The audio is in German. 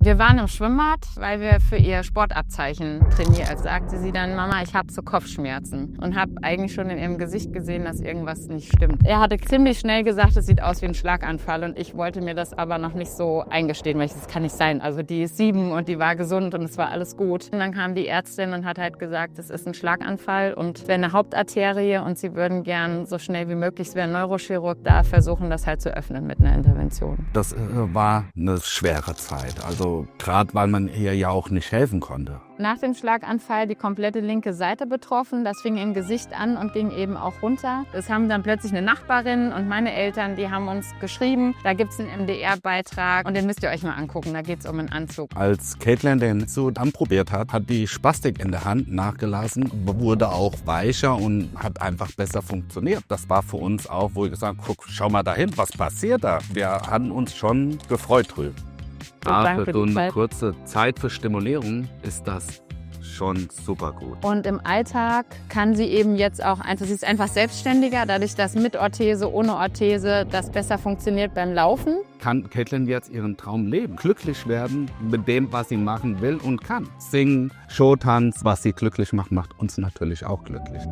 Wir waren im Schwimmbad, weil wir für ihr Sportabzeichen trainieren. Als sagte sie dann, Mama, ich habe so Kopfschmerzen. Und habe eigentlich schon in ihrem Gesicht gesehen, dass irgendwas nicht stimmt. Er hatte ziemlich schnell gesagt, es sieht aus wie ein Schlaganfall. Und ich wollte mir das aber noch nicht so eingestehen, weil das kann nicht sein. Also die ist 7 und die war gesund und es war alles gut. Und dann kam die Ärztin und hat halt gesagt, es ist ein Schlaganfall und wäre eine Hauptarterie. Und sie würden gern so schnell wie möglich, es wäre ein Neurochirurg da, versuchen das halt zu öffnen mit einer Intervention. Das war eine schwere Zeit. Also gerade weil man ihr ja auch nicht helfen konnte. Nach dem Schlaganfall die komplette linke Seite betroffen. Das fing im Gesicht an und ging eben auch runter. Das haben dann plötzlich eine Nachbarin und meine Eltern, die haben uns geschrieben. Da gibt es einen MDR-Beitrag und den müsst ihr euch mal angucken. Da geht es um einen Anzug. Als Caitlin den so anprobiert hat, hat die Spastik in der Hand nachgelassen, wurde auch weicher und hat einfach besser funktioniert. Das war für uns auch, wo wir gesagt haben, guck, schau mal dahin, was passiert da? Wir hatten uns schon gefreut drüber. Für so eine kurze Zeit für Stimulierung ist das schon super gut. Und im Alltag kann sie eben jetzt auch einfach, sie ist einfach selbstständiger, dadurch, dass mit Orthese, ohne Orthese das besser funktioniert beim Laufen. Kann Caitlin jetzt ihren Traum leben, glücklich werden mit dem, was sie machen will und kann. Singen, Showtanz, was sie glücklich macht, macht uns natürlich auch glücklich.